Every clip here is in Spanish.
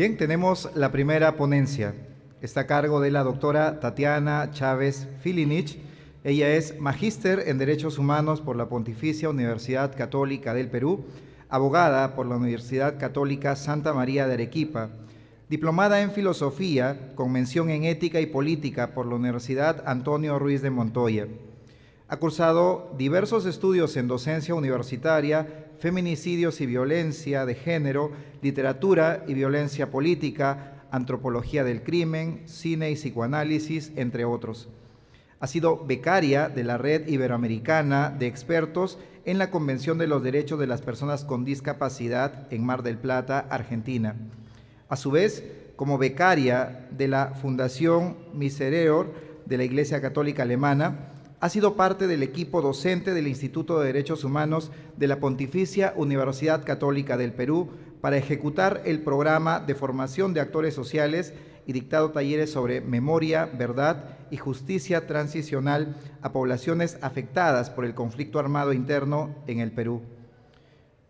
Bien, tenemos la primera ponencia. Está a cargo de la doctora Tatiana Chávez Filinich. Ella es magíster en Derechos Humanos por la Pontificia Universidad Católica del Perú, abogada por la Universidad Católica Santa María de Arequipa, diplomada en Filosofía con mención en Ética y Política por la Universidad Antonio Ruiz de Montoya. Ha cursado diversos estudios en docencia universitaria, feminicidios y violencia de género, literatura y violencia política, antropología del crimen, cine y psicoanálisis, entre otros. Ha sido becaria de la Red Iberoamericana de Expertos en la Convención de los Derechos de las Personas con Discapacidad en Mar del Plata, Argentina. A su vez, como becaria de la Fundación Miserere de la Iglesia Católica Alemana, ha sido parte del equipo docente del Instituto de Derechos Humanos de la Pontificia Universidad Católica del Perú para ejecutar el programa de formación de actores sociales y dictado talleres sobre memoria, verdad y justicia transicional a poblaciones afectadas por el conflicto armado interno en el Perú.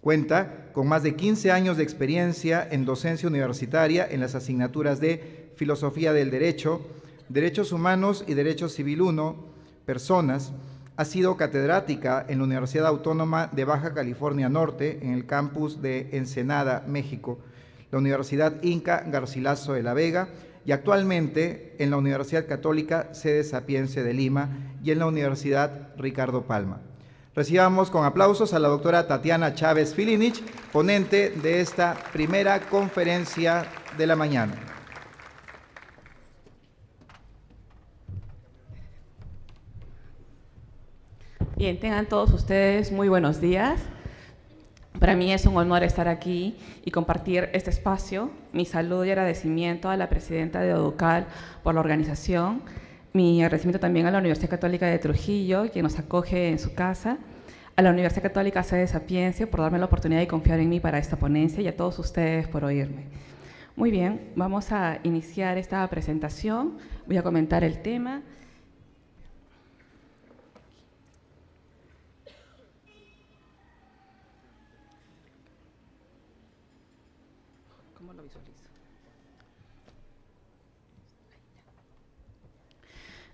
Cuenta con más de 15 años de experiencia en docencia universitaria en las asignaturas de Filosofía del Derecho, Derechos Humanos y Derecho Civil 1, Personas. Ha sido catedrática en la Universidad Autónoma de Baja California Norte, en el campus de Ensenada, México, la Universidad Inca Garcilaso de la Vega y actualmente en la Universidad Católica Sede Sapiense de Lima y en la Universidad Ricardo Palma. Recibamos con aplausos a la doctora Tatiana Chávez Filinich, ponente de esta primera conferencia de la mañana. Bien, tengan todos ustedes muy buenos días. Para mí es un honor estar aquí y compartir este espacio. Mi saludo y agradecimiento a la presidenta de ODUCAL por la organización. Mi agradecimiento también a la Universidad Católica de Trujillo, quien nos acoge en su casa. A la Universidad Católica Sede Sapiensia por darme la oportunidad de confiar en mí para esta ponencia y a todos ustedes por oírme. Muy bien, vamos a iniciar esta presentación. Voy a comentar el tema. ¿Cómo lo visualizo?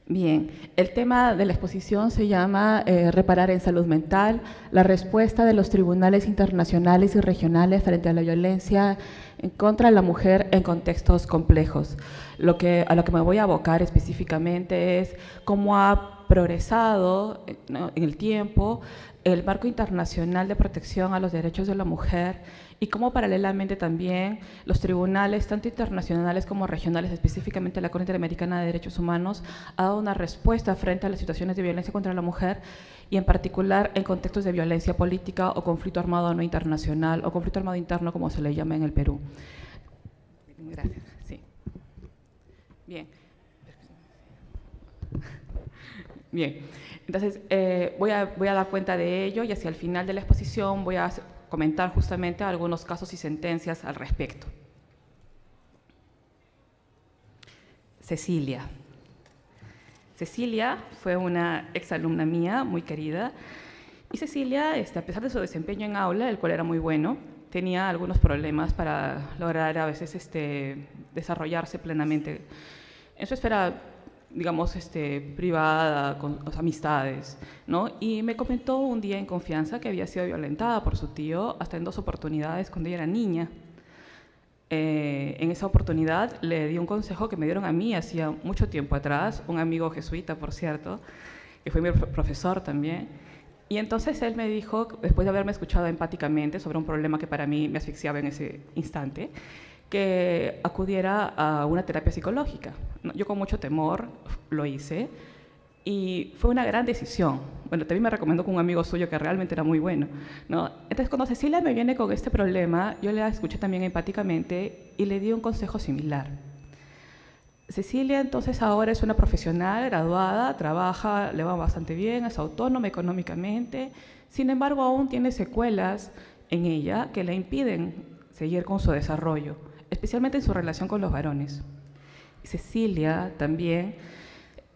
Bien, el tema de la exposición se llama Reparar en salud mental, la respuesta de los tribunales internacionales y regionales frente a la violencia en contra de la mujer en contextos complejos. A lo que me voy a abocar específicamente es cómo ha progresado en el tiempo el marco internacional de protección a los derechos de la mujer y cómo paralelamente también los tribunales, tanto internacionales como regionales, específicamente la Corte Interamericana de Derechos Humanos, ha dado una respuesta frente a las situaciones de violencia contra la mujer y en particular en contextos de violencia política o conflicto armado no internacional o conflicto armado interno, como se le llama en el Perú. Gracias. Sí. Bien. Bien. Entonces, voy a dar cuenta de ello y hacia el final de la exposición voy a comentar justamente algunos casos y sentencias al respecto. Cecilia. Cecilia fue una exalumna mía muy querida y Cecilia, a pesar de su desempeño en aula, el cual era muy bueno, tenía algunos problemas para lograr a veces desarrollarse plenamente en su esfera, digamos, privada, con amistades, ¿no? Y me comentó un día en confianza que había sido violentada por su tío hasta en 2 oportunidades cuando ella era niña. En esa oportunidad le di un consejo que me dieron a mí hacía mucho tiempo atrás, un amigo jesuita, por cierto, que fue mi profesor también. Y entonces él me dijo, después de haberme escuchado empáticamente sobre un problema que para mí me asfixiaba en ese instante, que acudiera a una terapia psicológica. Yo con mucho temor lo hice y fue una gran decisión. Bueno, también me recomendó con un amigo suyo que realmente era muy bueno, ¿no? Entonces, cuando Cecilia me viene con este problema, yo la escuché también empáticamente y le di un consejo similar. Cecilia entonces ahora es una profesional graduada, trabaja, le va bastante bien, es autónoma económicamente, sin embargo aún tiene secuelas en ella que le impiden seguir con su desarrollo, especialmente en su relación con los varones. Cecilia también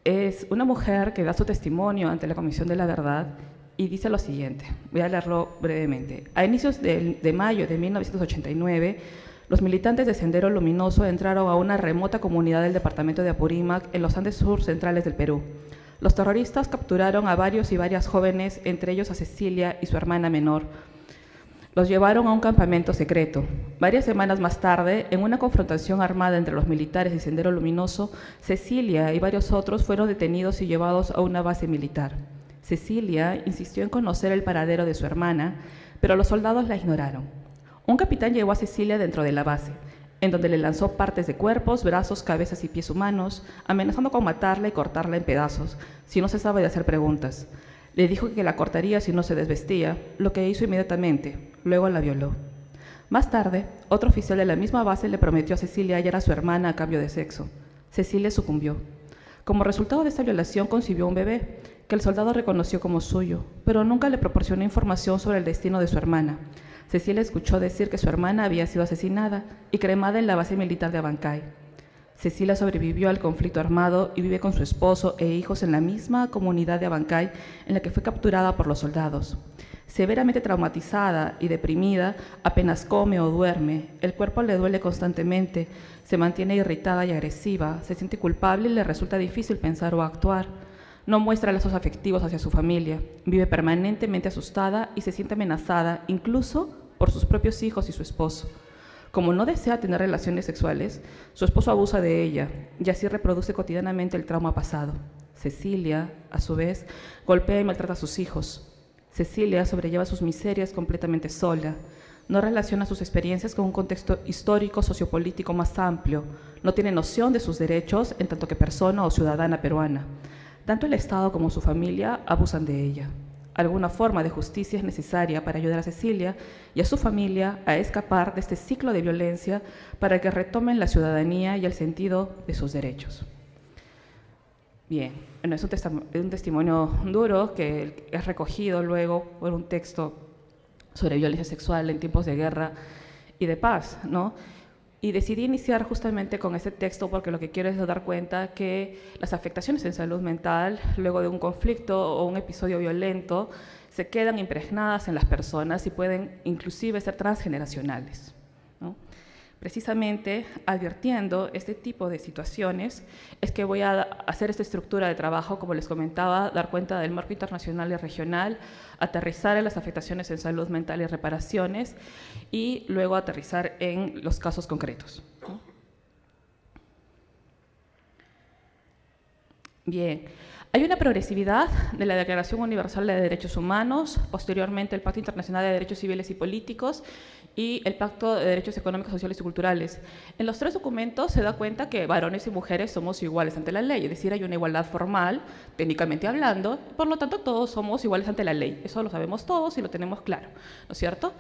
es una mujer que da su testimonio ante la Comisión de la Verdad y dice lo siguiente, voy a leerlo brevemente. A inicios de mayo de 1989, Los militantes de Sendero Luminoso entraron a una remota comunidad del departamento de Apurímac, en los Andes sur centrales del Perú. Los terroristas capturaron a varios y varias jóvenes, entre ellos a Cecilia y su hermana menor. Los llevaron a un campamento secreto. Varias semanas más tarde, en una confrontación armada entre los militares y Sendero Luminoso, Cecilia y varios otros fueron detenidos y llevados a una base militar. Cecilia insistió en conocer el paradero de su hermana, pero los soldados la ignoraron. Un capitán llevó a Cecilia dentro de la base, en donde le lanzó partes de cuerpos, brazos, cabezas y pies humanos, amenazando con matarla y cortarla en pedazos, si no cesaba de hacer preguntas. Le dijo que la cortaría si no se desvestía, lo que hizo inmediatamente. Luego la violó. Más tarde, otro oficial de la misma base le prometió a Cecilia hallar a su hermana a cambio de sexo. Cecilia sucumbió. Como resultado de esta violación concibió un bebé, que el soldado reconoció como suyo, pero nunca le proporcionó información sobre el destino de su hermana. Cecilia escuchó decir que su hermana había sido asesinada y cremada en la base militar de Abancay. Cecilia sobrevivió al conflicto armado y vive con su esposo e hijos en la misma comunidad de Abancay en la que fue capturada por los soldados. Severamente traumatizada y deprimida, apenas come o duerme, el cuerpo le duele constantemente, se mantiene irritada y agresiva, se siente culpable y le resulta difícil pensar o actuar. No muestra lazos afectivos hacia su familia, vive permanentemente asustada y se siente amenazada, incluso por sus propios hijos y su esposo. Como no desea tener relaciones sexuales, su esposo abusa de ella y así reproduce cotidianamente el trauma pasado. Cecilia, a su vez, golpea y maltrata a sus hijos. Cecilia sobrelleva sus miserias completamente sola. No relaciona sus experiencias con un contexto histórico, sociopolítico más amplio. No tiene noción de sus derechos en tanto que persona o ciudadana peruana. Tanto el Estado como su familia abusan de ella. Alguna forma de justicia es necesaria para ayudar a Cecilia y a su familia a escapar de este ciclo de violencia para que retomen la ciudadanía y el sentido de sus derechos. Bien, bueno, es un testimonio duro que es recogido luego por un texto sobre violencia sexual en tiempos de guerra y de paz, ¿no? Y decidí iniciar justamente con este texto porque lo que quiero es dar cuenta que las afectaciones en salud mental, luego de un conflicto o un episodio violento, se quedan impregnadas en las personas y pueden inclusive ser transgeneracionales, ¿no? Precisamente advirtiendo este tipo de situaciones es que voy a hacer esta estructura de trabajo, como les comentaba, dar cuenta del marco internacional y regional, aterrizar en las afectaciones en salud mental y reparaciones y luego aterrizar en los casos concretos. Bien, hay una progresividad de la Declaración Universal de Derechos Humanos, posteriormente el Pacto Internacional de Derechos Civiles y Políticos y el Pacto de Derechos Económicos, Sociales y Culturales. En los tres documentos se da cuenta que varones y mujeres somos iguales ante la ley, es decir, hay una igualdad formal, técnicamente hablando, por lo tanto todos somos iguales ante la ley. Eso lo sabemos todos y lo tenemos claro, ¿no es cierto?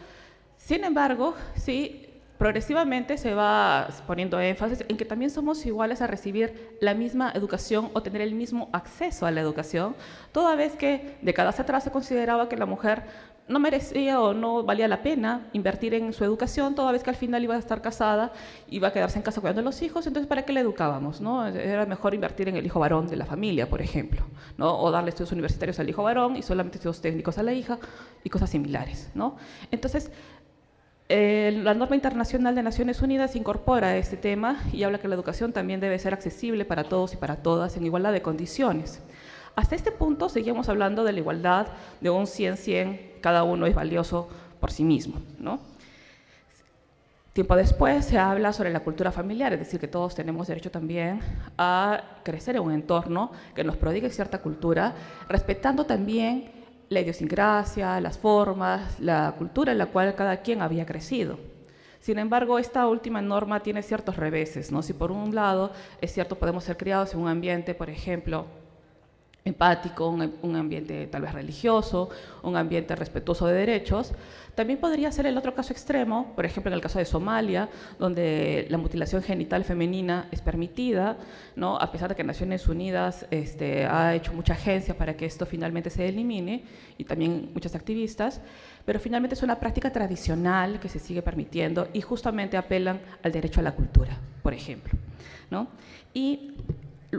Sin embargo, sí, progresivamente se va poniendo énfasis en que también somos iguales a recibir la misma educación o tener el mismo acceso a la educación, toda vez que décadas atrás se consideraba que la mujer no merecía o no valía la pena invertir en su educación, toda vez que al final iba a estar casada, iba a quedarse en casa cuidando a los hijos, entonces ¿para qué le educábamos, no? Era mejor invertir en el hijo varón de la familia, por ejemplo, ¿no? O darle estudios universitarios al hijo varón y solamente estudios técnicos a la hija y cosas similares, ¿no? Entonces, la norma internacional de Naciones Unidas incorpora este tema y habla que la educación también debe ser accesible para todos y para todas en igualdad de condiciones. Hasta este punto seguimos hablando de la igualdad de un 100-100, cada uno es valioso por sí mismo, ¿no? Tiempo después se habla sobre la cultura familiar, es decir, que todos tenemos derecho también a crecer en un entorno que nos prodigue cierta cultura, respetando también la idiosincrasia, las formas, la cultura en la cual cada quien había crecido. Sin embargo, esta última norma tiene ciertos reveses, ¿no? Si por un lado, es cierto, podemos ser criados en un ambiente, por ejemplo, empático, un ambiente tal vez religioso, un ambiente respetuoso de derechos, también podría ser el otro caso extremo, por ejemplo en el caso de Somalia, donde la mutilación genital femenina es permitida, ¿no? A pesar de que Naciones Unidas ha hecho mucha agencia para que esto finalmente se elimine, y también muchos activistas, pero finalmente es una práctica tradicional que se sigue permitiendo y justamente apelan al derecho a la cultura, por ejemplo, ¿no? Y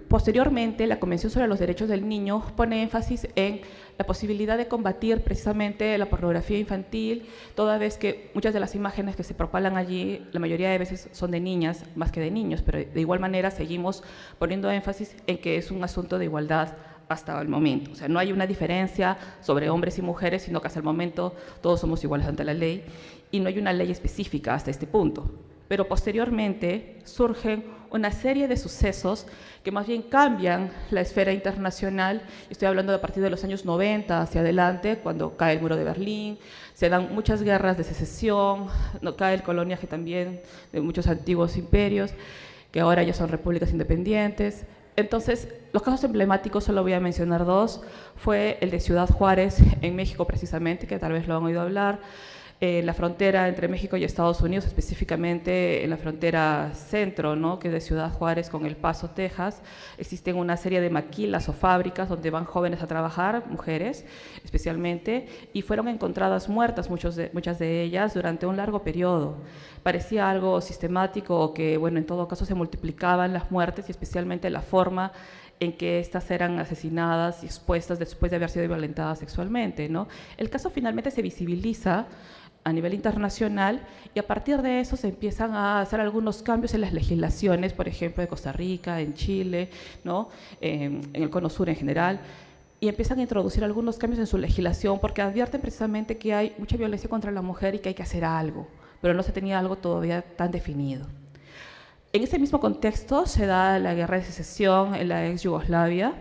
Posteriormente, la Convención sobre los Derechos del Niño pone énfasis en la posibilidad de combatir precisamente la pornografía infantil, toda vez que muchas de las imágenes que se propalan allí, la mayoría de veces son de niñas más que de niños, pero de igual manera seguimos poniendo énfasis en que es un asunto de igualdad hasta el momento. O sea, no hay una diferencia sobre hombres y mujeres, sino que hasta el momento todos somos iguales ante la ley y no hay una ley específica hasta este punto. Pero posteriormente surgen una serie de sucesos que más bien cambian la esfera internacional. Estoy hablando de a partir de los años 90 hacia adelante, cuando cae el muro de Berlín, se dan muchas guerras de secesión, no cae el coloniaje también de muchos antiguos imperios, que ahora ya son repúblicas independientes. Entonces, los casos emblemáticos, solo voy a mencionar dos, fue el de Ciudad Juárez, en México precisamente, que tal vez lo han oído hablar, la frontera entre México y Estados Unidos, específicamente en la frontera centro, ¿no?, que es de Ciudad Juárez con El Paso, Texas. Existen una serie de maquilas o fábricas donde van jóvenes a trabajar, mujeres especialmente, y fueron encontradas muertas muchas de ellas durante un largo periodo. Parecía algo sistemático o que, bueno, en todo caso se multiplicaban las muertes y especialmente la forma en que éstas eran asesinadas y expuestas después de haber sido violentadas sexualmente, ¿no? El caso finalmente se visibiliza a nivel internacional y a partir de eso se empiezan a hacer algunos cambios en las legislaciones, por ejemplo, de Costa Rica, en Chile, ¿no?, en el Cono Sur en general, y empiezan a introducir algunos cambios en su legislación porque advierten precisamente que hay mucha violencia contra la mujer y que hay que hacer algo, pero no se tenía algo todavía tan definido. En ese mismo contexto se da la guerra de secesión en la ex Yugoslavia,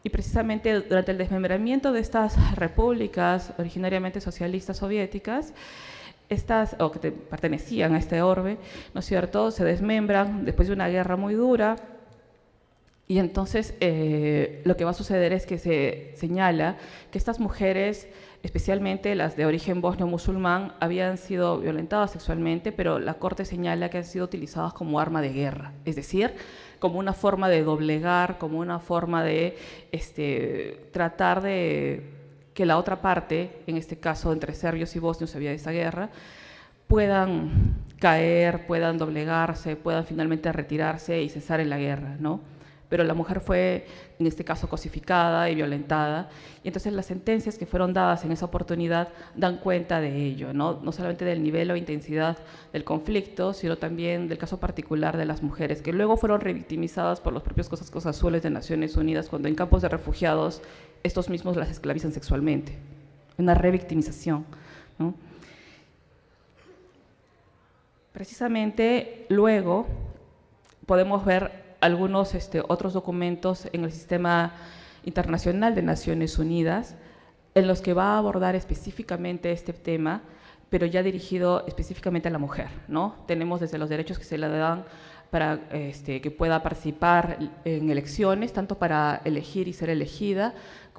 y precisamente durante el desmembramiento de estas repúblicas originariamente socialistas soviéticas, o que pertenecían a este orbe, ¿no es cierto?, se desmembran después de una guerra muy dura, y entonces lo que va a suceder es que se señala que estas mujeres, especialmente las de origen bosnio-musulmán, habían sido violentadas sexualmente, pero la Corte señala que han sido utilizadas como arma de guerra, es decir, como una forma de doblegar, como una forma de tratar de que la otra parte, en este caso entre serbios y bosnios había esa guerra, puedan caer, puedan doblegarse, puedan finalmente retirarse y cesar en la guerra, ¿no? Pero la mujer fue, en este caso, cosificada y violentada, y entonces las sentencias que fueron dadas en esa oportunidad dan cuenta de ello, ¿no? No solamente del nivel o intensidad del conflicto, sino también del caso particular de las mujeres, que luego fueron revictimizadas por los propios Cosas Azules de Naciones Unidas, cuando en campos de refugiados estos mismos las esclavizan sexualmente. Una revictimización, ¿no? Precisamente luego podemos ver algunos otros documentos en el sistema internacional de Naciones Unidas en los que va a abordar específicamente este tema, pero ya dirigido específicamente a la mujer, ¿no? Tenemos desde los derechos que se le dan para que pueda participar en elecciones, tanto para elegir y ser elegida,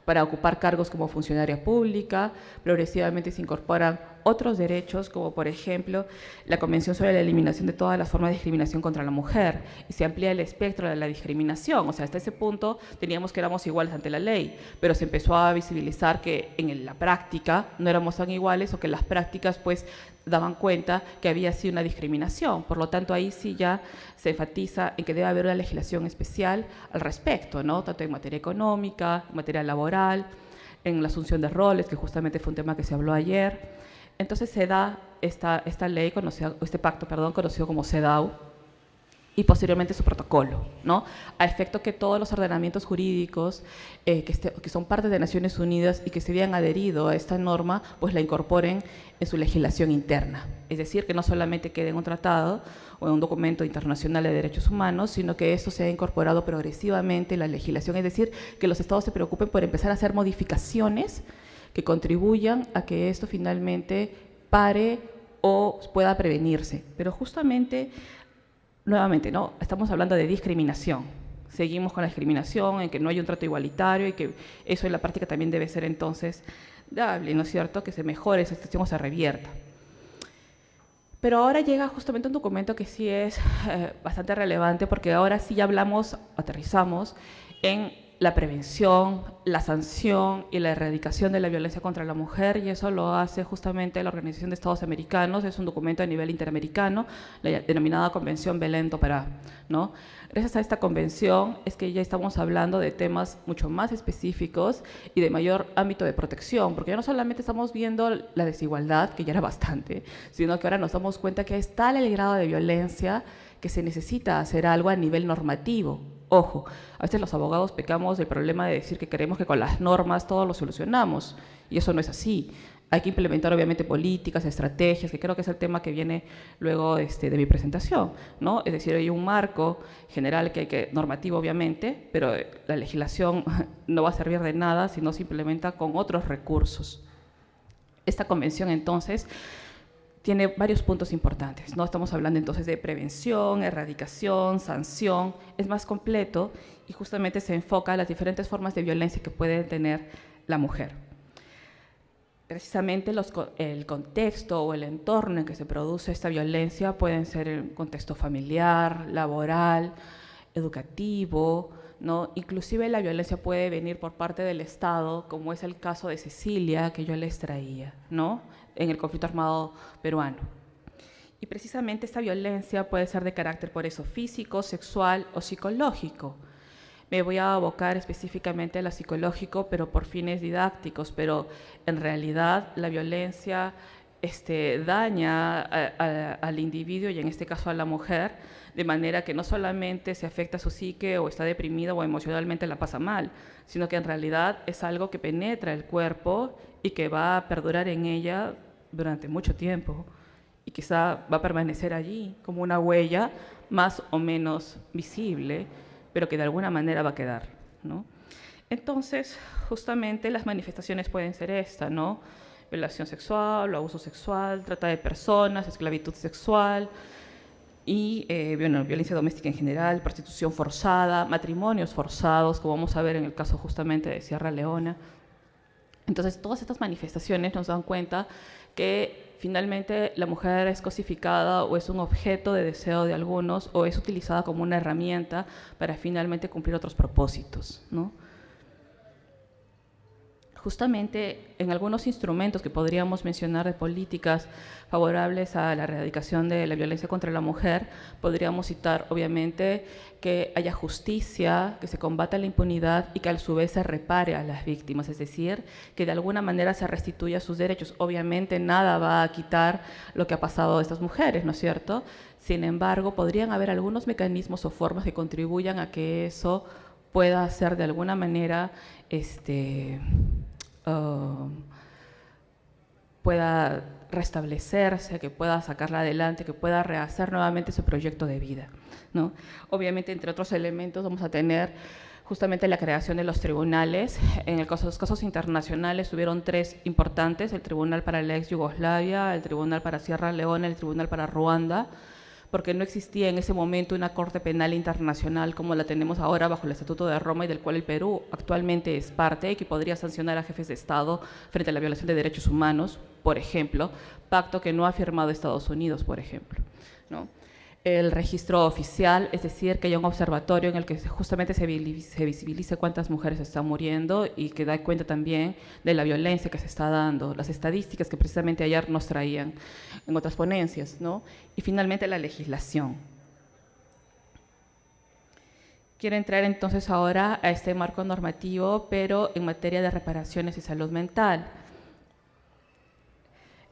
para ocupar cargos como funcionaria pública. Progresivamente se incorporan otros derechos, como por ejemplo la Convención sobre la Eliminación de todas las formas de discriminación contra la mujer, y se amplía el espectro de la discriminación. O sea, hasta ese punto teníamos que éramos iguales ante la ley, pero se empezó a visibilizar que en la práctica no éramos tan iguales, o que las prácticas pues daban cuenta que había sido una discriminación. Por lo tanto, ahí sí ya se enfatiza en que debe haber una legislación especial al respecto, ¿no?, tanto en materia económica, en materia laboral, en la asunción de roles, que justamente fue un tema que se habló ayer. Entonces se da esta ley, este pacto, conocido como CEDAW, y posteriormente su protocolo, ¿no?, a efecto que todos los ordenamientos jurídicos que son parte de Naciones Unidas y que se habían adherido a esta norma, pues la incorporen en su legislación interna. Es decir, que no solamente quede en un tratado o en un documento internacional de derechos humanos, sino que esto se ha incorporado progresivamente en la legislación. Es decir, que los estados se preocupen por empezar a hacer modificaciones que contribuyan a que esto finalmente pare o pueda prevenirse. Pero justamente, nuevamente, ¿no?, estamos hablando de discriminación. Seguimos con la discriminación, en que no hay un trato igualitario y que eso en la práctica también debe ser entonces dable, ¿no es cierto?, que se mejore esa situación o se revierta. Pero ahora llega justamente un documento que sí es bastante relevante, porque ahora sí ya hablamos, aterrizamos en la prevención, la sanción y la erradicación de la violencia contra la mujer, y eso lo hace justamente la Organización de Estados Americanos. Es un documento a nivel interamericano, la denominada Convención Belém do Pará, ¿no? Gracias a esta convención es que ya estamos hablando de temas mucho más específicos y de mayor ámbito de protección, porque ya no solamente estamos viendo la desigualdad, que ya era bastante, sino que ahora nos damos cuenta que es tal el grado de violencia que se necesita hacer algo a nivel normativo. Ojo, a veces los abogados pecamos del problema de decir que queremos que con las normas todo lo solucionamos, y eso no es así. Hay que implementar obviamente políticas, estrategias, que creo que es el tema que viene luego de mi presentación, ¿no? Es decir, hay un marco general normativo obviamente, pero la legislación no va a servir de nada si no se implementa con otros recursos. Esta convención entonces tiene varios puntos importantes, ¿no? Estamos hablando entonces de prevención, erradicación, sanción, es más completo y justamente se enfoca en las diferentes formas de violencia que puede tener la mujer. Precisamente el contexto o el entorno en que se produce esta violencia pueden ser el contexto familiar, laboral, educativo, ¿no? Inclusive la violencia puede venir por parte del Estado, como es el caso de Cecilia, que yo les traía, ¿no? En el conflicto armado peruano. Y precisamente esta violencia puede ser de carácter, por eso, físico, sexual o psicológico. Me voy a abocar específicamente a lo psicológico, pero por fines didácticos, pero en realidad la violencia daña al individuo y en este caso a la mujer, de manera que no solamente se afecta a su psique o está deprimida o emocionalmente la pasa mal, sino que en realidad es algo que penetra el cuerpo y que va a perdurar en ella durante mucho tiempo y quizá va a permanecer allí como una huella más o menos visible, pero que de alguna manera va a quedar, ¿no? Entonces, justamente las manifestaciones pueden ser esta, ¿no? Violación sexual, abuso sexual, trata de personas, esclavitud sexual y violencia doméstica en general, prostitución forzada, matrimonios forzados, como vamos a ver en el caso justamente de Sierra Leona. Entonces, todas estas manifestaciones nos dan cuenta que finalmente la mujer es cosificada o es un objeto de deseo de algunos o es utilizada como una herramienta para finalmente cumplir otros propósitos, ¿no? Justamente en algunos instrumentos que podríamos mencionar de políticas favorables a la erradicación de la violencia contra la mujer, podríamos citar obviamente que haya justicia, que se combata la impunidad y que a su vez se repare a las víctimas, es decir, que de alguna manera se restituya sus derechos. Obviamente nada va a quitar lo que ha pasado a estas mujeres, ¿no es cierto? Sin embargo, podrían haber algunos mecanismos o formas que contribuyan a que eso pueda ser de alguna manera pueda restablecerse, que pueda sacarla adelante, que pueda rehacer nuevamente su proyecto de vida, ¿no? Obviamente, entre otros elementos, vamos a tener justamente la creación de los tribunales. En los casos internacionales hubieron 3 importantes: el Tribunal para la ex Yugoslavia, el Tribunal para Sierra Leona, el Tribunal para Ruanda, porque no existía en ese momento una Corte Penal Internacional como la tenemos ahora bajo el Estatuto de Roma y del cual el Perú actualmente es parte y que podría sancionar a jefes de Estado frente a la violación de derechos humanos, por ejemplo, pacto que no ha firmado Estados Unidos, por ejemplo, ¿no? El registro oficial, es decir, que haya un observatorio en el que justamente se visibilice cuántas mujeres están muriendo y que da cuenta también de la violencia que se está dando, las estadísticas que precisamente ayer nos traían en otras ponencias, ¿no? Y finalmente la legislación. Quiero entrar entonces ahora a este marco normativo, pero en materia de reparaciones y salud mental.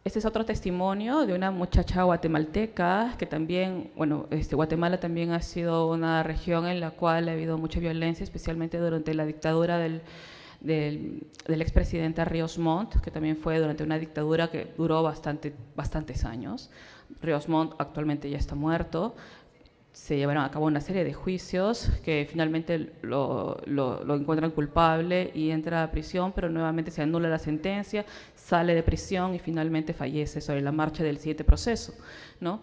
Este es otro testimonio de una muchacha guatemalteca que también, bueno, Guatemala también ha sido una región en la cual ha habido mucha violencia, especialmente durante la dictadura del expresidente Ríos Montt, que también fue durante una dictadura que duró bastantes años. Ríos Montt actualmente ya está muerto. Se llevaron a cabo una serie de juicios que finalmente lo encuentran culpable y entra a prisión, pero nuevamente se anula la sentencia, sale de prisión y finalmente fallece sobre la marcha del siguiente proceso, ¿no?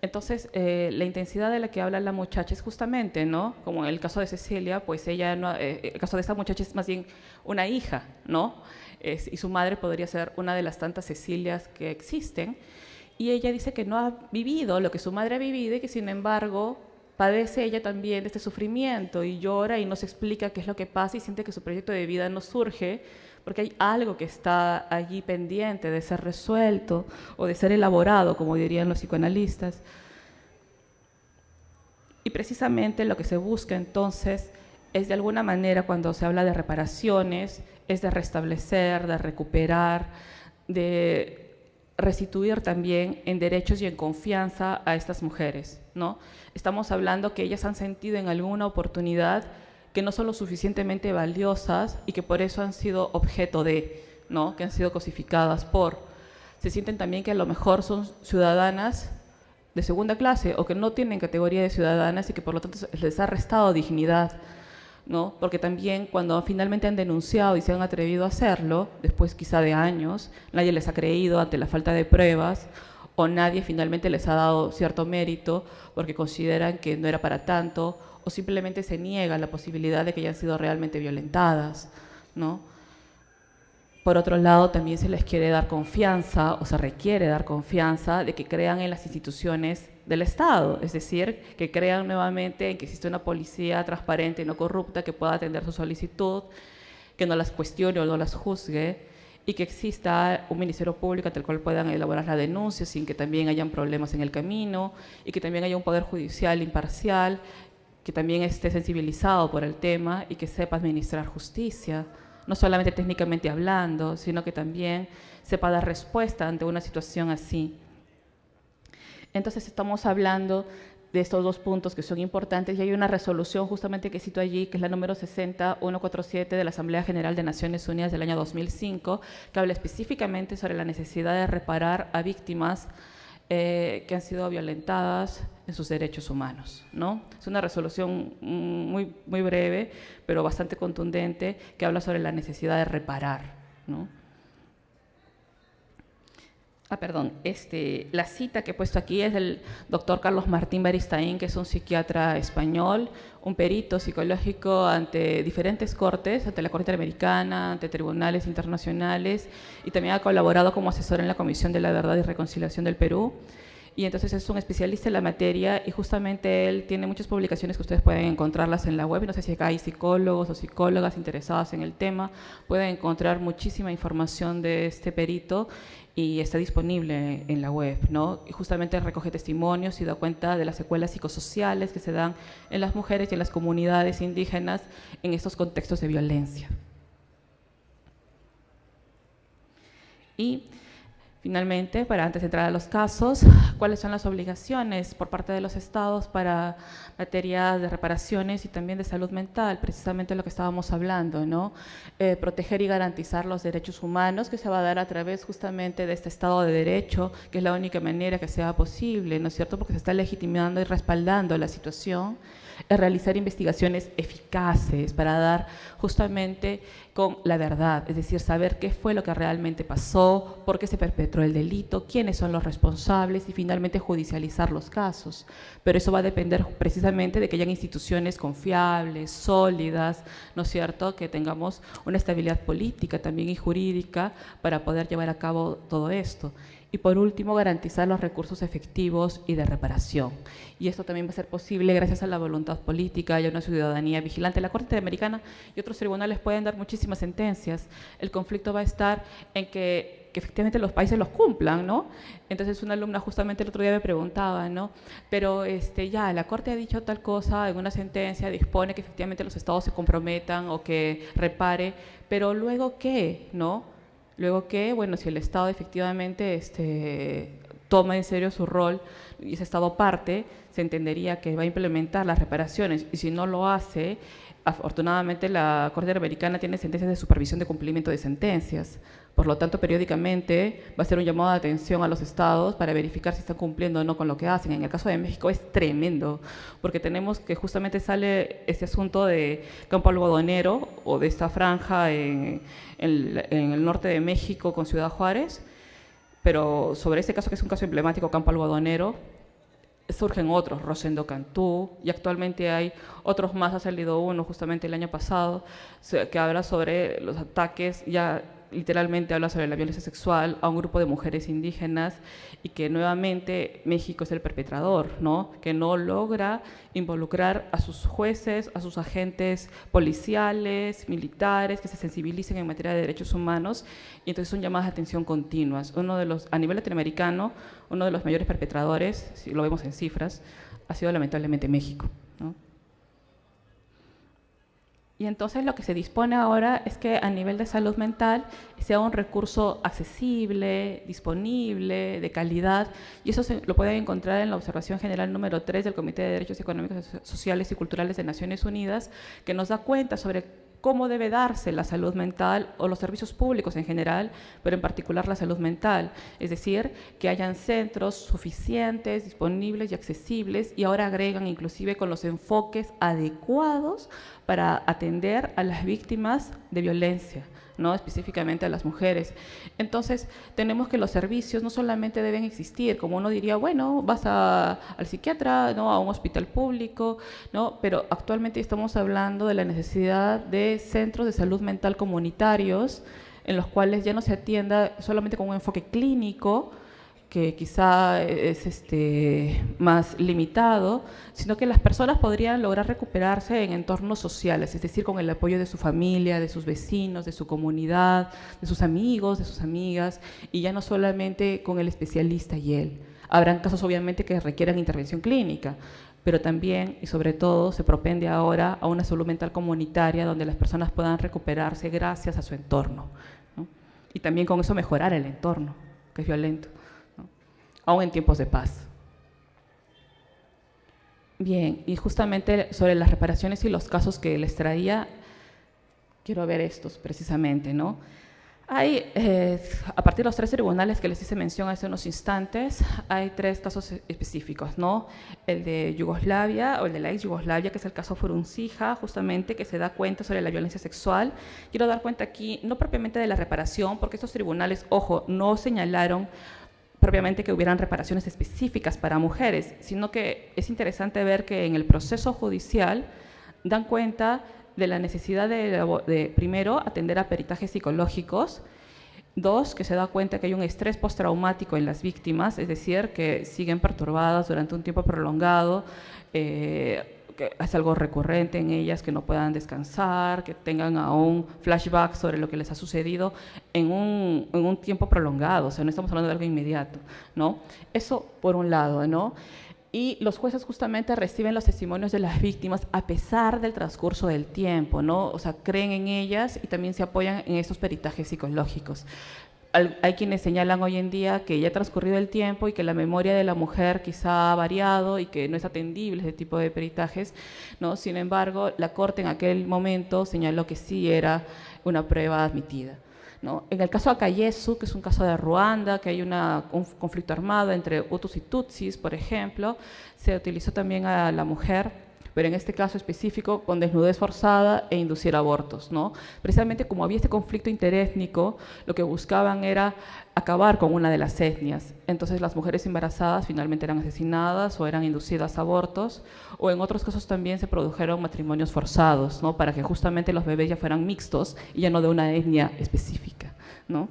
Entonces, la intensidad de la que habla la muchacha es justamente, ¿no? Como en el caso de Cecilia, pues ella, no, el caso de esta muchacha es más bien una hija, ¿no? Y su madre podría ser una de las tantas Cecilias que existen. Y ella dice que no ha vivido lo que su madre ha vivido y que, sin embargo, padece ella también de este sufrimiento y llora y no se explica qué es lo que pasa y siente que su proyecto de vida no surge porque hay algo que está allí pendiente de ser resuelto o de ser elaborado, como dirían los psicoanalistas. Y precisamente lo que se busca entonces es de alguna manera, cuando se habla de reparaciones, es de restablecer, de recuperar, de restituir también en derechos y en confianza a estas mujeres, ¿no? Estamos hablando que ellas han sentido en alguna oportunidad que no son lo suficientemente valiosas y que por eso han sido objeto de, ¿no? Que han sido cosificadas por. Se sienten también que a lo mejor son ciudadanas de segunda clase o que no tienen categoría de ciudadanas y que por lo tanto les ha restado dignidad, ¿no? Porque también cuando finalmente han denunciado y se han atrevido a hacerlo, después quizá de años, nadie les ha creído ante la falta de pruebas o nadie finalmente les ha dado cierto mérito porque consideran que no era para tanto o simplemente se niega la posibilidad de que hayan sido realmente violentadas, ¿no? Por otro lado, también se les quiere dar confianza, o se requiere dar confianza, de que crean en las instituciones del Estado, es decir, que crean nuevamente en que existe una policía transparente y no corrupta que pueda atender su solicitud, que no las cuestione o no las juzgue, y que exista un ministerio público ante el cual puedan elaborar la denuncia sin que también hayan problemas en el camino, y que también haya un poder judicial imparcial, que también esté sensibilizado por el tema y que sepa administrar justicia, no solamente técnicamente hablando, sino que también sepa dar respuesta ante una situación así. Entonces estamos hablando de estos dos puntos que son importantes y hay una resolución justamente que cito allí, que es la número 60147 de la Asamblea General de Naciones Unidas del año 2005, que habla específicamente sobre la necesidad de reparar a víctimas que han sido violentadas en sus derechos humanos, ¿no? Es una resolución muy breve, pero bastante contundente, que habla sobre la necesidad de reparar, ¿no? La cita que he puesto aquí es del doctor Carlos Martín Beristain, que es un psiquiatra español, un perito psicológico ante diferentes cortes, ante la Corte Interamericana, ante tribunales internacionales, y también ha colaborado como asesor en la Comisión de la Verdad y Reconciliación del Perú. Y entonces es un especialista en la materia y justamente él tiene muchas publicaciones que ustedes pueden encontrarlas en la web. No sé si acá hay psicólogos o psicólogas interesadas en el tema. Pueden encontrar muchísima información de este perito y está disponible en la web, ¿no? Y justamente recoge testimonios y da cuenta de las secuelas psicosociales que se dan en las mujeres y en las comunidades indígenas en estos contextos de violencia. Y finalmente, para antes de entrar a los casos, ¿cuáles son las obligaciones por parte de los estados para materia de reparaciones y también de salud mental? Precisamente lo que estábamos hablando, ¿no? Proteger y garantizar los derechos humanos, que se va a dar a través justamente de este Estado de Derecho, que es la única manera que sea posible, ¿no es cierto? Porque se está legitimando y respaldando la situación. Realizar investigaciones eficaces para dar justamente con la verdad, es decir, saber qué fue lo que realmente pasó, por qué se perpetró el delito, quiénes son los responsables y finalmente judicializar los casos. Pero eso va a depender precisamente de que hayan instituciones confiables, sólidas, ¿no es cierto?, que tengamos una estabilidad política también y jurídica para poder llevar a cabo todo esto. Y por último, garantizar los recursos efectivos y de reparación. Y esto también va a ser posible gracias a la voluntad política y a una ciudadanía vigilante. La Corte Interamericana y otros tribunales pueden dar muchísimas sentencias. El conflicto va a estar en que efectivamente los países los cumplan, ¿no? Entonces una alumna justamente el otro día me preguntaba, ¿no? Pero ya, la Corte ha dicho tal cosa en una sentencia, dispone que efectivamente los estados se comprometan o que repare, pero luego ¿qué?, ¿no? Luego que, bueno, si el Estado efectivamente toma en serio su rol y ese Estado parte, se entendería que va a implementar las reparaciones y si no lo hace, afortunadamente la Corte Interamericana tiene sentencias de supervisión de cumplimiento de sentencias. Por lo tanto, periódicamente va a ser un llamado de atención a los estados para verificar si están cumpliendo o no con lo que hacen. En el caso de México es tremendo, porque tenemos que justamente sale este asunto de campo algodonero o de esta franja en el norte de México con Ciudad Juárez, pero sobre este caso, que es un caso emblemático, campo algodonero, surgen otros, Rosendo Cantú, y actualmente hay otros más. Ha salido uno justamente el año pasado que habla sobre los ataques ya literalmente habla sobre la violencia sexual a un grupo de mujeres indígenas y que nuevamente México es el perpetrador, ¿no? Que no logra involucrar a sus jueces, a sus agentes policiales, militares, que se sensibilicen en materia de derechos humanos, y entonces son llamadas de atención continuas. A nivel latinoamericano, uno de los mayores perpetradores, si lo vemos en cifras, ha sido lamentablemente México, ¿no? Y entonces lo que se dispone ahora es que a nivel de salud mental sea un recurso accesible, disponible, de calidad, y eso lo pueden encontrar en la observación general número 3 del Comité de Derechos Económicos, Sociales y Culturales de Naciones Unidas, que nos da cuenta sobre cómo debe darse la salud mental o los servicios públicos en general, pero en particular la salud mental. Es decir, que hayan centros suficientes, disponibles y accesibles, y ahora agregan inclusive con los enfoques adecuados para atender a las víctimas de violencia, ¿no? Específicamente a las mujeres. Entonces, tenemos que los servicios no solamente deben existir, como uno diría, bueno, vas al psiquiatra, ¿no? A un hospital público, ¿no? Pero actualmente estamos hablando de la necesidad de centros de salud mental comunitarios, en los cuales ya no se atienda solamente con un enfoque clínico, que quizá es más limitado, sino que las personas podrían lograr recuperarse en entornos sociales, es decir, con el apoyo de su familia, de sus vecinos, de su comunidad, de sus amigos, de sus amigas, y ya no solamente con el especialista y él. Habrán casos, obviamente, que requieran intervención clínica, pero también y sobre todo se propende ahora a una salud mental comunitaria donde las personas puedan recuperarse gracias a su entorno, ¿no? Y también con eso mejorar el entorno, que es violento, aún en tiempos de paz. Bien, y justamente sobre las reparaciones y los casos que les traía, quiero ver estos precisamente, ¿no? Hay, a partir de los 3 tribunales que les hice mención hace unos instantes, hay 3 casos específicos, ¿no? El de Yugoslavia, o el de la ex Yugoslavia, que es el caso Furuncija, justamente, que se da cuenta sobre la violencia sexual. Quiero dar cuenta aquí, no propiamente de la reparación, porque estos tribunales, ojo, no señalaron propiamente que hubieran reparaciones específicas para mujeres, sino que es interesante ver que en el proceso judicial dan cuenta de la necesidad de primero, atender a peritajes psicológicos, 2, que se da cuenta que hay un estrés postraumático en las víctimas, es decir, que siguen perturbadas durante un tiempo prolongado, que es algo recurrente en ellas, que no puedan descansar, que tengan aún flashback sobre lo que les ha sucedido en un tiempo prolongado, o sea, no estamos hablando de algo inmediato, ¿no? Eso por un lado, ¿no? Y los jueces justamente reciben los testimonios de las víctimas a pesar del transcurso del tiempo, ¿no? O sea, creen en ellas y también se apoyan en estos peritajes psicológicos. Hay quienes señalan hoy en día que ya ha transcurrido el tiempo y que la memoria de la mujer quizá ha variado y que no es atendible ese tipo de peritajes, ¿no? Sin embargo, la Corte en aquel momento señaló que sí era una prueba admitida, ¿no? En el caso Akayesu, que es un caso de Ruanda, que hay un conflicto armado entre Hutus y Tutsis, por ejemplo, se utilizó también a la mujer, pero en este caso específico con desnudez forzada e inducir abortos, ¿no? Precisamente como había este conflicto interétnico, lo que buscaban era acabar con una de las etnias. Entonces las mujeres embarazadas finalmente eran asesinadas o eran inducidas a abortos, o en otros casos también se produjeron matrimonios forzados, ¿no? Para que justamente los bebés ya fueran mixtos y ya no de una etnia específica, ¿no?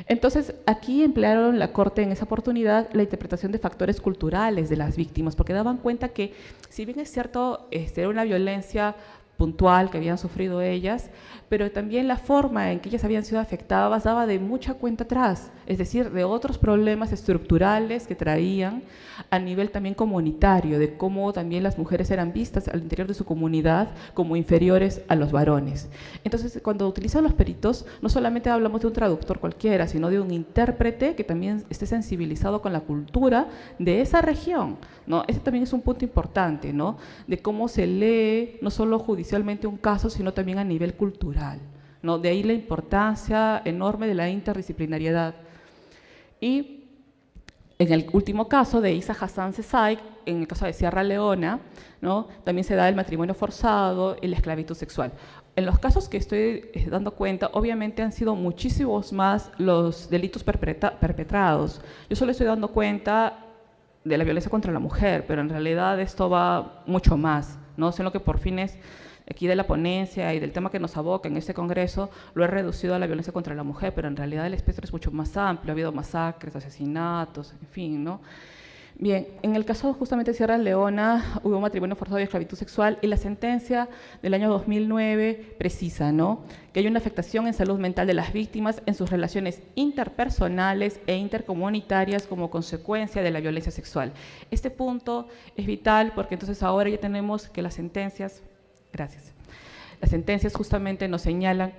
Entonces, aquí emplearon la Corte en esa oportunidad la interpretación de factores culturales de las víctimas, porque daban cuenta que, si bien es cierto, era una violencia puntual que habían sufrido ellas, pero también la forma en que ellas habían sido afectadas daba de mucha cuenta atrás, es decir, de otros problemas estructurales que traían a nivel también comunitario, de cómo también las mujeres eran vistas al interior de su comunidad como inferiores a los varones. Entonces, cuando utilizan los peritos, no solamente hablamos de un traductor cualquiera, sino de un intérprete que también esté sensibilizado con la cultura de esa región, ¿no? Ese también es un punto importante, ¿no? De cómo se lee no solo judicialmente un caso, sino también a nivel cultural, ¿no? De ahí la importancia enorme de la interdisciplinariedad. Y en el último caso de Isa Hassan Sesay, en el caso de Sierra Leona, ¿no? También se da el matrimonio forzado y la esclavitud sexual. En los casos que estoy dando cuenta, obviamente han sido muchísimos más los delitos perpetrados. Yo solo estoy dando cuenta de la violencia contra la mujer, pero en realidad esto va mucho más, ¿no? Sino que por fines aquí de la ponencia y del tema que nos aboca en este congreso, lo he reducido a la violencia contra la mujer, pero en realidad el espectro es mucho más amplio, ha habido masacres, asesinatos, en fin, ¿no? Bien, en el caso justamente de Sierra Leona hubo matrimonio forzado y esclavitud sexual y la sentencia del año 2009 precisa, ¿no?, que hay una afectación en salud mental de las víctimas en sus relaciones interpersonales e intercomunitarias como consecuencia de la violencia sexual. Este punto es vital porque entonces ahora ya tenemos que las sentencias, gracias, las sentencias justamente nos señalan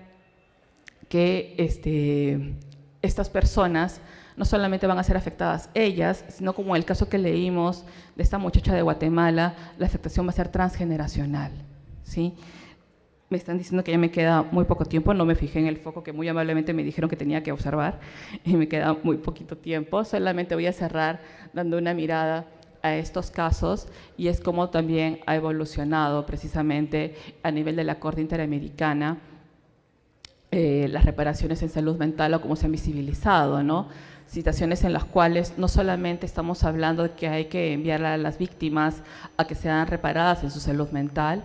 que estas personas no solamente van a ser afectadas ellas, sino como el caso que leímos de esta muchacha de Guatemala, la afectación va a ser transgeneracional, ¿sí? Me están diciendo que ya me queda muy poco tiempo, no me fijé en el foco que muy amablemente me dijeron que tenía que observar y me queda muy poquito tiempo, solamente voy a cerrar dando una mirada a estos casos y es como también ha evolucionado precisamente a nivel de la Corte Interamericana las reparaciones en salud mental o cómo se han visibilizado, ¿no? Situaciones en las cuales no solamente estamos hablando de que hay que enviar a las víctimas a que sean reparadas en su salud mental,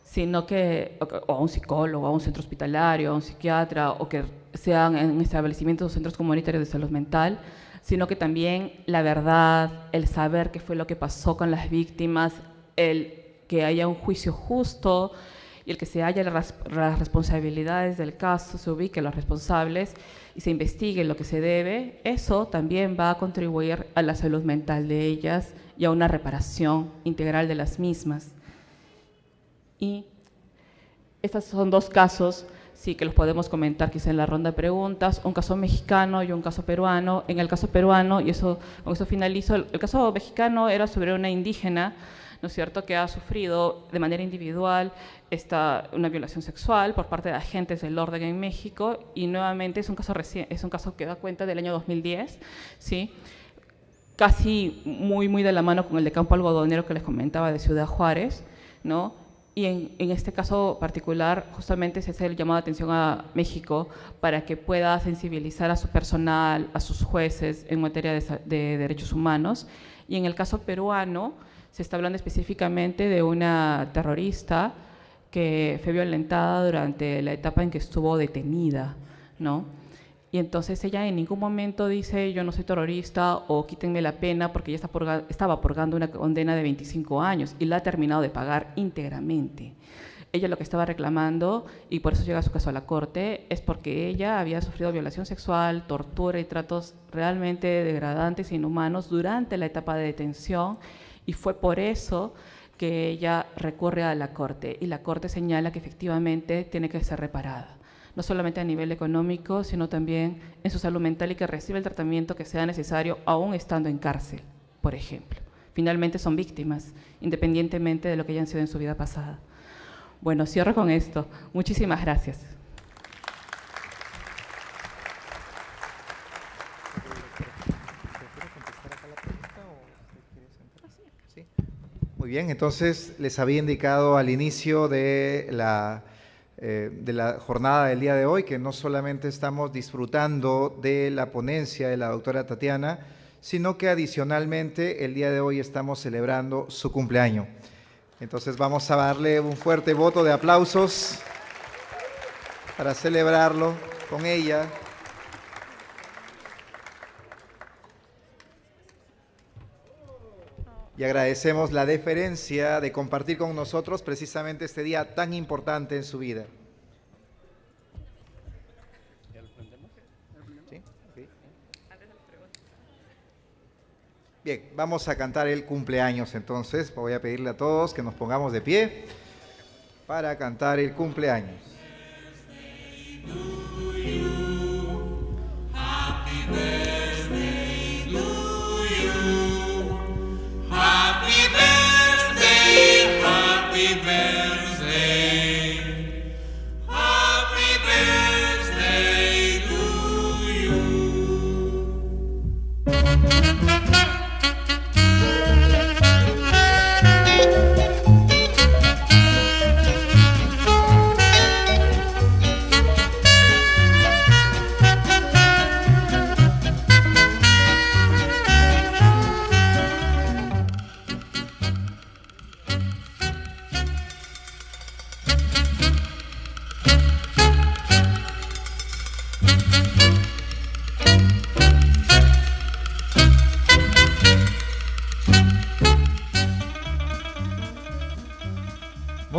sino que o a un psicólogo, a un centro hospitalario, a un psiquiatra, o que sean en establecimientos o centros comunitarios de salud mental, sino que también la verdad, el saber qué fue lo que pasó con las víctimas, el que haya un juicio justo y el que se haya las responsabilidades del caso, se ubiquen los responsables y se investigue lo que se debe, eso también va a contribuir a la salud mental de ellas y a una reparación integral de las mismas. Y estos son dos casos, sí, que los podemos comentar quizá en la ronda de preguntas, un caso mexicano y un caso peruano. En el caso peruano, y con eso finalizo, el caso mexicano era sobre una indígena, ¿no es cierto?, que ha sufrido de manera individual una violación sexual por parte de agentes del orden en México, y nuevamente es un caso que da cuenta del año 2010, ¿sí?, casi muy de la mano con el de Campo Algodonero que les comentaba de Ciudad Juárez, ¿no? Y en este caso particular, justamente se hace el llamado de atención a México para que pueda sensibilizar a su personal, a sus jueces en materia de derechos humanos. Y en el caso peruano, se está hablando específicamente de una terrorista que fue violentada durante la etapa en que estuvo detenida, ¿no? Y entonces ella en ningún momento dice yo no soy terrorista o quítenme la pena, porque ella estaba purgando una condena de 25 años y la ha terminado de pagar íntegramente. Ella lo que estaba reclamando, y por eso llega su caso a la corte, es porque ella había sufrido violación sexual, tortura y tratos realmente degradantes e inhumanos durante la etapa de detención, y fue por eso que ella recurre a la corte, y la corte señala que efectivamente tiene que ser reparada, no solamente a nivel económico, sino también en su salud mental, y que reciba el tratamiento que sea necesario aún estando en cárcel, por ejemplo. Finalmente son víctimas, independientemente de lo que hayan sido en su vida pasada. Bueno, cierro con esto. Muchísimas gracias. Muy bien, entonces les había indicado al inicio de la jornada del día de hoy que no solamente estamos disfrutando de la ponencia de la doctora Tatiana, sino que adicionalmente el día de hoy estamos celebrando su cumpleaños. Entonces vamos a darle un fuerte voto de aplausos para celebrarlo con ella. Y agradecemos la deferencia de compartir con nosotros precisamente este día tan importante en su vida. ¿Sí? Okay. Bien, vamos a cantar el cumpleaños entonces. Voy a pedirle a todos que nos pongamos de pie para cantar el cumpleaños.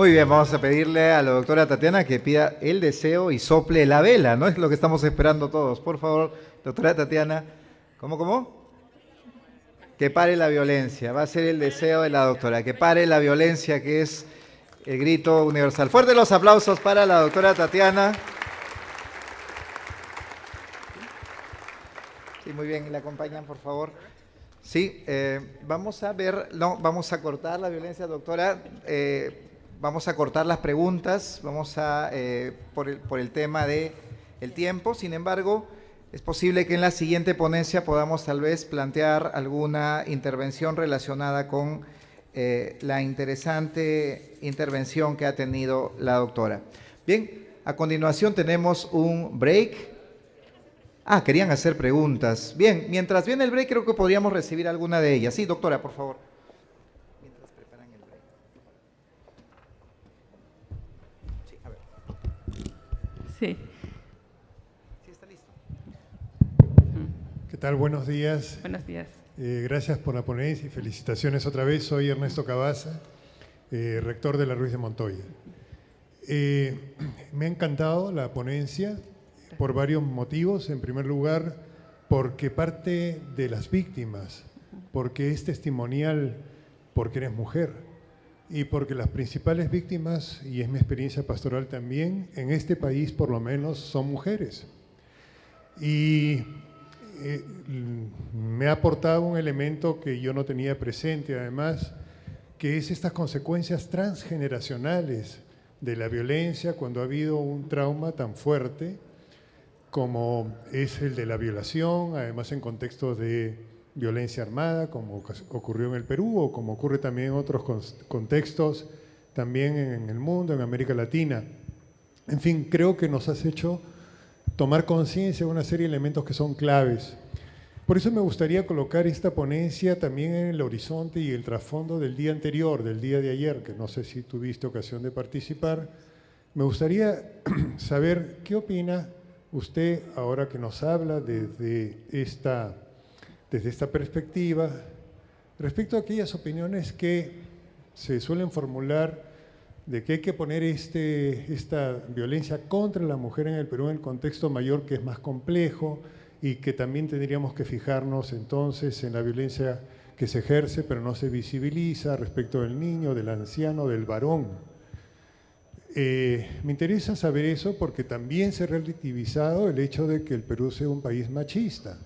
Muy bien, vamos a pedirle a la doctora Tatiana que pida el deseo y sople la vela, ¿no? Es lo que estamos esperando todos. Por favor, doctora Tatiana. ¿Cómo? Que pare la violencia. Va a ser el deseo de la doctora. Que pare la violencia, que es el grito universal. Fuertes los aplausos para la doctora Tatiana. Sí, muy bien. ¿La acompañan, por favor? Sí, vamos a ver, no, vamos a cortar la violencia, doctora. Vamos a cortar las preguntas, por el tema del tiempo. Sin embargo, es posible que en la siguiente ponencia podamos tal vez plantear alguna intervención relacionada con la interesante intervención que ha tenido la doctora. Bien, a continuación tenemos un break. Querían hacer preguntas. Bien, mientras viene el break creo que podríamos recibir alguna de ellas. Sí, doctora, por favor. Mientras preparan el break. Sí, a ver. Sí. Sí, está listo. ¿Qué tal? Buenos días. Buenos días. Gracias por la ponencia y felicitaciones otra vez. Soy Ernesto Cabaza, rector de la Ruiz de Montoya. Me ha encantado la ponencia por varios motivos. En primer lugar, porque parte de las víctimas, porque es testimonial, porque eres mujer y porque las principales víctimas, y es mi experiencia pastoral también, en este país por lo menos son mujeres. Y me ha aportado un elemento que yo no tenía presente, además, que es estas consecuencias transgeneracionales de la violencia cuando ha habido un trauma tan fuerte como es el de la violación, además en contextos de violencia armada, como ocurrió en el Perú o como ocurre también en otros contextos, también en el mundo, en América Latina. En fin, creo que nos has hecho tomar conciencia de una serie de elementos que son claves. Por eso me gustaría colocar esta ponencia también en el horizonte y el trasfondo del día anterior, del día de ayer, que no sé si tuviste ocasión de participar. Me gustaría saber qué opina usted, ahora que nos habla desde esta perspectiva, respecto a aquellas opiniones que se suelen formular de que hay que poner esta violencia contra la mujer en el Perú en el contexto mayor, que es más complejo, y que también tendríamos que fijarnos entonces en la violencia que se ejerce pero no se visibiliza respecto del niño, del anciano, del varón. Me interesa saber eso porque también se ha relativizado el hecho de que el Perú sea un país machista.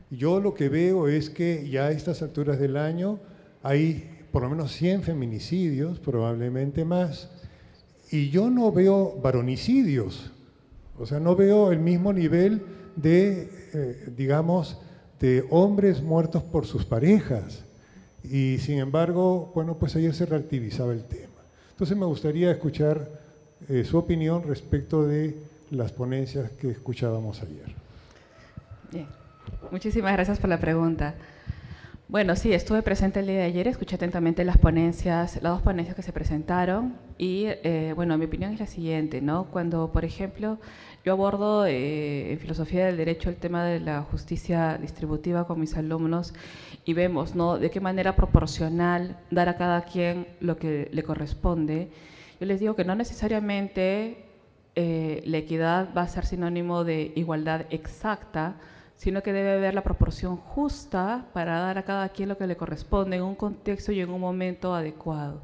Yo lo que veo es que ya a estas alturas del año hay por lo menos 100 feminicidios, probablemente más, y yo no veo varonicidios, o sea, no veo el mismo nivel de, digamos, de hombres muertos por sus parejas. Y sin embargo, bueno, pues ayer se relativizaba el tema. Entonces me gustaría escuchar su opinión respecto de las ponencias que escuchábamos ayer. Bien. Muchísimas gracias por la pregunta. Bueno, sí, estuve presente el día de ayer, escuché atentamente las dos ponencias que se presentaron y, bueno, mi opinión es la siguiente, ¿no? Cuando, por ejemplo, yo abordo en filosofía del derecho el tema de la justicia distributiva con mis alumnos y vemos, ¿no?, de qué manera proporcional dar a cada quien lo que le corresponde. Yo les digo que no necesariamente la equidad va a ser sinónimo de igualdad exacta, sino que debe haber la proporción justa para dar a cada quien lo que le corresponde en un contexto y en un momento adecuado.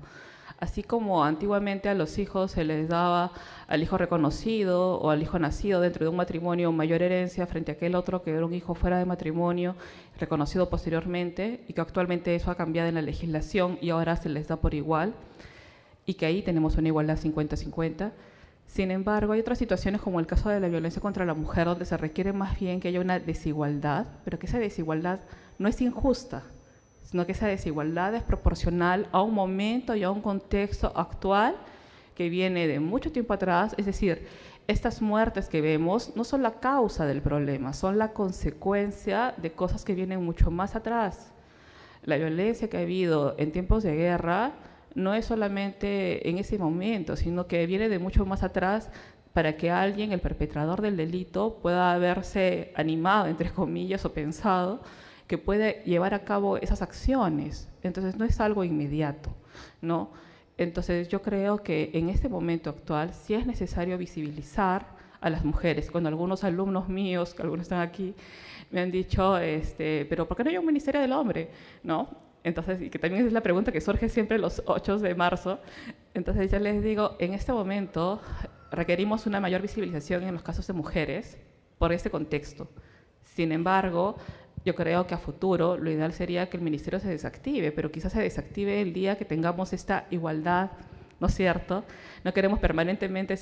Así como antiguamente a los hijos se les daba al hijo reconocido o al hijo nacido dentro de un matrimonio mayor herencia frente a aquel otro que era un hijo fuera de matrimonio, reconocido posteriormente, y que actualmente eso ha cambiado en la legislación y ahora se les da por igual, y que ahí tenemos una igualdad 50-50. Sin embargo, hay otras situaciones como el caso de la violencia contra la mujer, donde se requiere más bien que haya una desigualdad, pero que esa desigualdad no es injusta, sino que esa desigualdad es proporcional a un momento y a un contexto actual que viene de mucho tiempo atrás. Es decir, estas muertes que vemos no son la causa del problema, son la consecuencia de cosas que vienen mucho más atrás. La violencia que ha habido en tiempos de guerra no es solamente en ese momento, sino que viene de mucho más atrás para que alguien, el perpetrador del delito, pueda haberse animado, entre comillas, o pensado que puede llevar a cabo esas acciones. Entonces no es algo inmediato, ¿no? Entonces yo creo que en este momento actual sí es necesario visibilizar a las mujeres. Cuando algunos alumnos míos, que algunos están aquí, me han dicho, pero ¿por qué no hay un Ministerio del Hombre? ¿No? Entonces, y que también es la pregunta que surge siempre los 8 de marzo. Entonces yo les digo, en este momento requerimos una mayor visibilización en los casos de mujeres por este contexto. Sin embargo, yo creo que a futuro lo ideal sería que el ministerio se desactive, pero quizás se desactive el día que tengamos esta igualdad, ¿no es cierto? No queremos permanentemente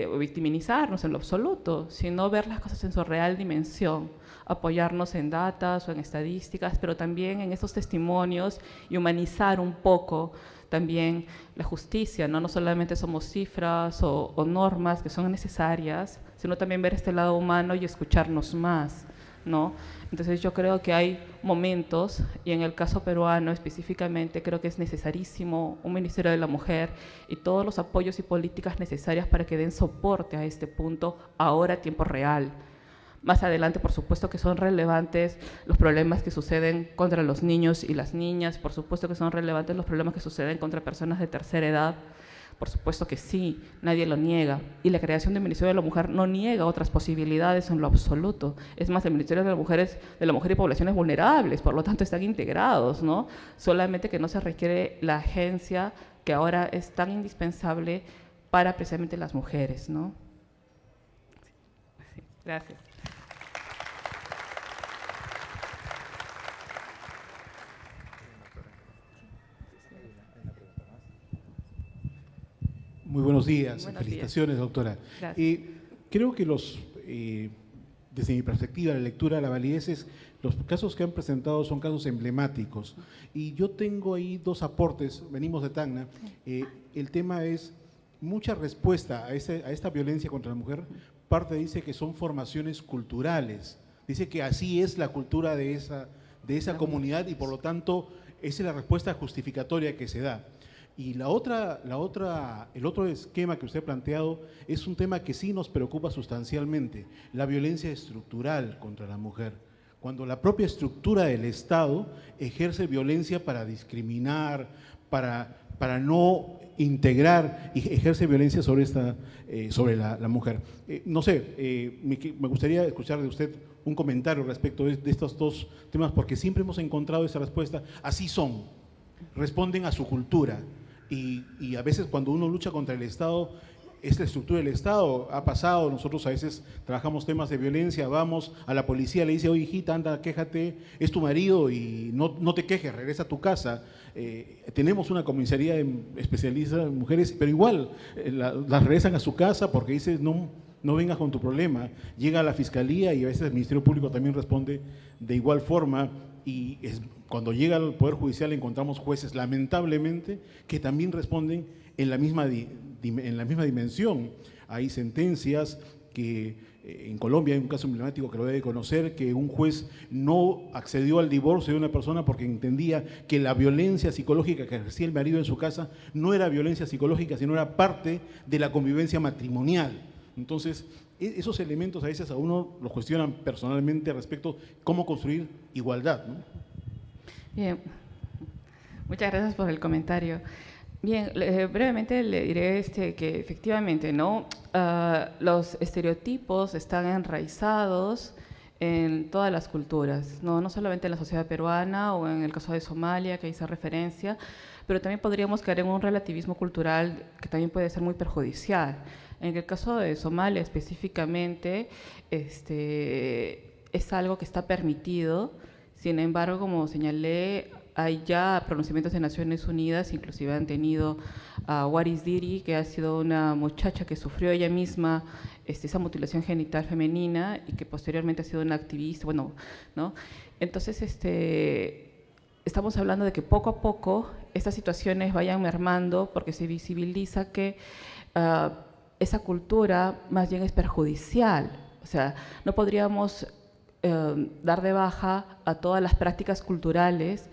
o victimizarnos en lo absoluto, sino ver las cosas en su real dimensión, apoyarnos en datos o en estadísticas, pero también en esos testimonios y humanizar un poco también la justicia, ¿no? No solamente somos cifras o normas que son necesarias, sino también ver este lado humano y escucharnos más, ¿no? Entonces yo creo que hay momentos, y en el caso peruano específicamente, creo que es necesarísimo un Ministerio de la Mujer y todos los apoyos y políticas necesarias para que den soporte a este punto ahora a tiempo real. Más adelante, por supuesto que son relevantes los problemas que suceden contra los niños y las niñas, por supuesto que son relevantes los problemas que suceden contra personas de tercera edad, por supuesto que sí, nadie lo niega. Y la creación del Ministerio de la Mujer no niega otras posibilidades en lo absoluto. Es más, el Ministerio de la Mujer y Poblaciones Vulnerables, por lo tanto están integrados, ¿no? Solamente que no se requiere la agencia que ahora es tan indispensable para precisamente las mujeres, ¿no? Sí, gracias. Muy buenos días, Buenos felicitaciones, días. doctora. Gracias. Creo que desde mi perspectiva, la lectura, la validez, los casos que han presentado son casos emblemáticos. Y yo tengo ahí dos aportes, venimos de Tacna. El tema es mucha respuesta a esta violencia contra la mujer. Parte dice que son formaciones culturales, dice que así es la cultura de esa comunidad y por lo tanto esa es la respuesta justificatoria que se da. Y el otro esquema que usted ha planteado es un tema que sí nos preocupa sustancialmente, la violencia estructural contra la mujer. Cuando la propia estructura del Estado ejerce violencia para discriminar, para no integrar y ejerce violencia sobre la mujer. No sé, me gustaría escuchar de usted un comentario respecto de estos dos temas, porque siempre hemos encontrado esa respuesta, así son, responden a su cultura. Y a veces cuando uno lucha contra el Estado, es la estructura del Estado, ha pasado, nosotros a veces trabajamos temas de violencia, vamos a la policía, le dice, oye hijita, anda, quéjate, es tu marido y no te quejes, regresa a tu casa. Tenemos una comisaría especializada en mujeres, pero igual las regresan a su casa porque dices, no vengas con tu problema. Llega a la fiscalía y a veces el Ministerio Público también responde de igual forma. Y cuando llega al Poder Judicial encontramos jueces, lamentablemente, que también responden en la misma dimensión. Hay sentencias que en Colombia hay un caso emblemático que lo debe conocer, que un juez no accedió al divorcio de una persona porque entendía que la violencia psicológica que ejercía el marido en su casa no era violencia psicológica, sino era parte de la convivencia matrimonial. Entonces, esos elementos a veces a uno los cuestionan personalmente respecto a cómo construir igualdad, ¿no? Bien, muchas gracias por el comentario. Bien, brevemente le diré que efectivamente, ¿no? Los estereotipos están enraizados en todas las culturas, no solamente en la sociedad peruana o en el caso de Somalia, que hice referencia, pero también podríamos caer en un relativismo cultural que también puede ser muy perjudicial. En el caso de Somalia específicamente, es algo que está permitido, sin embargo, como señalé, hay ya pronunciamientos de Naciones Unidas, inclusive han tenido a Waris Diri, que ha sido una muchacha que sufrió ella misma esa mutilación genital femenina y que posteriormente ha sido una activista, bueno, ¿no? Entonces, estamos hablando de que poco a poco estas situaciones vayan mermando porque se visibiliza que esa cultura más bien es perjudicial. O sea, no podríamos dar de baja a todas las prácticas culturales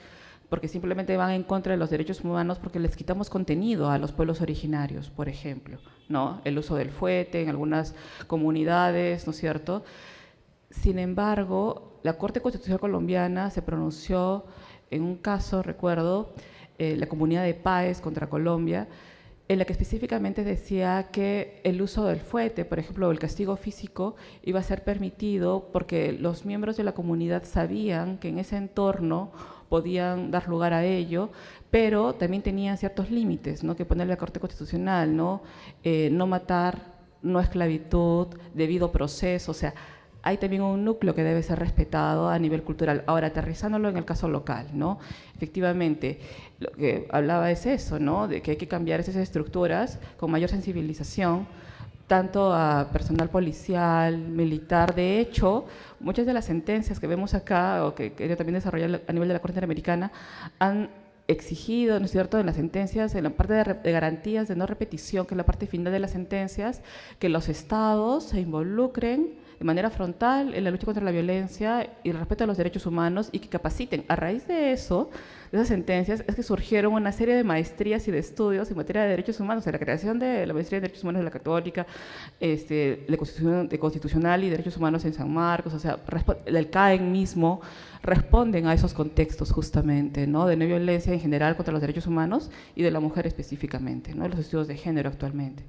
porque simplemente van en contra de los derechos humanos porque les quitamos contenido a los pueblos originarios, por ejemplo, ¿no? El uso del fuete en algunas comunidades, ¿no es cierto? Sin embargo, la Corte Constitucional Colombiana se pronunció en un caso, recuerdo, la comunidad de Páez contra Colombia, en la que específicamente decía que el uso del fuete, por ejemplo, el castigo físico, iba a ser permitido porque los miembros de la comunidad sabían que en ese entorno podían dar lugar a ello, pero también tenían ciertos límites, ¿no?, que pone la Corte Constitucional, ¿no? No matar, no esclavitud, debido proceso, o sea, hay también un núcleo que debe ser respetado a nivel cultural. Ahora, aterrizándolo en el caso local, ¿no? Efectivamente, lo que hablaba es eso, ¿no?, de que hay que cambiar esas estructuras con mayor sensibilización, tanto a personal policial, militar. De hecho, muchas de las sentencias que vemos acá, o que quería también desarrollar a nivel de la Corte Interamericana, han exigido, ¿no es cierto?, en las sentencias, en la parte de garantías de no repetición, que es la parte final de las sentencias, que los estados se involucren de manera frontal en la lucha contra la violencia y el respeto a los derechos humanos, y que capaciten. A raíz de eso, de esas sentencias, es que surgieron una serie de maestrías y de estudios en materia de derechos humanos, en la creación de la maestría de derechos humanos de la Católica, de Constitucional y Derechos Humanos en San Marcos, o sea, el CAEN mismo, responden a esos contextos justamente, ¿no?, de no violencia en general contra los derechos humanos y de la mujer específicamente, ¿no?, los estudios de género actualmente.